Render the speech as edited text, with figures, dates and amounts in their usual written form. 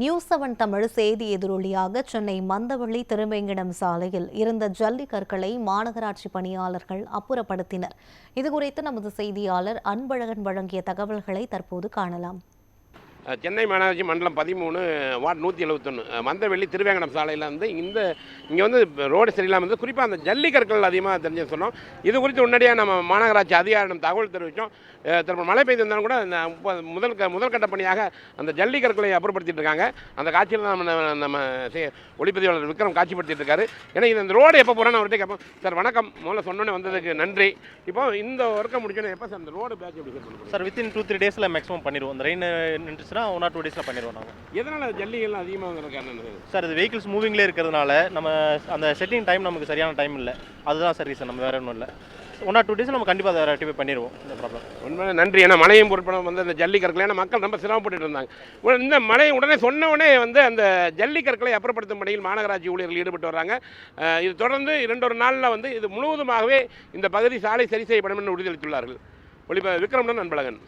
நியூஸ்7 தமிழ் செய்தி எதிரொலியாக சென்னை மந்தவெளி திருவேங்கடம் சாலையில் இருந்த ஜல்லி கற்களை மாநகராட்சி பணியாளர்கள் அப்புறப்படுத்தினர். இதுகுறித்து நமது செய்தியாளர் அன்பழகன் வழங்கிய தகவல்களை தற்போது காணலாம். சென்னை மாநகராட்சி மண்டலம் 13 வார்டு 171 மந்தவெளி திருவேங்கடம் சாலையில் வந்து இங்கே வந்து ரோடு சரியில்லாமல் வந்து குறிப்பாக அந்த ஜல்லிக்கற்கள் அதிகமாக தெரிஞ்சு சொன்னோம். இது குறித்து உடனடியாக நம்ம மாநகராட்சி அதிகாரிடம் தகவல் தெரிவித்தோம். திரும்ப மழை பெய்து வந்தாலும் கூட முதல் கட்ட பணியாக அந்த ஜல்லிக்கற்களை அப்புறப்படுத்திட்டு இருக்காங்க. அந்த காட்சியில் நம்ம ஒளிப்பதிவாளர் விக்ரம் காட்சிப்படுத்திட்டு இருக்காரு. ஏன்னா இந்த ரோடு எப்போ போகிறோன்னு அவர்கிட்ட கேட்போம். சார் வணக்கம், முதல்ல சொன்னோன்னே வந்ததுக்கு நன்றி. இப்போ இந்த ஒர்க்கை முடிச்சோன்னே எப்போ சார் இந்த ரோடு பேட்ச் எப்படி சார்? சார் வித்தின் 2-3 டேஸில் மேக்ஸிமம் பண்ணிடுவோம். இந்த ரெயின் நின்றுச்சுன்னா 1 or 2 டேஸில் பண்ணிடுவோம் நாங்கள். எதனால் ஜல்லிகள்லாம் அதிகமாக காரணம் சார் இது வெஹிக்கிள்ஸ் மூவிங்லேயே இருக்கிறதுனால நம்ம அந்த செட்டிங் டைம் நமக்கு சரியான டைம் இல்லை. அதுதான் சார் ரீசன், நம்ம வேறு ஒன்றும் இல்லை. 1 or 2 டேஸில் நம்ம கண்டிப்பாக அதை ரெக்டிஃபை பண்ணிடுவோம் இந்த ப்ராப்ளம். உண்மையிலே நன்றி. ஏன்னா மழையும் பொருட்படம் வந்து அந்த ஜல்லிக்கற்களை ஏன்னா மக்கள் ரொம்ப சிரமப்பட்டு இருந்தாங்க. இந்த மழை உடனே சொன்ன உடனே வந்து அந்த ஜல்லிக்கற்களை அப்புறப்படுத்தும் பணியில் மாநகராட்சி ஊழியர்கள் ஈடுபட்டு வர்றாங்க. இது தொடர்ந்து 2 நாளில் வந்து இது முழுவதுமாகவே இந்த பகுதி சாலை சரி செய்யப்படும் என்று உறுதியளித்துள்ளார்கள். விக்ரமுடன் அன்பழகன்.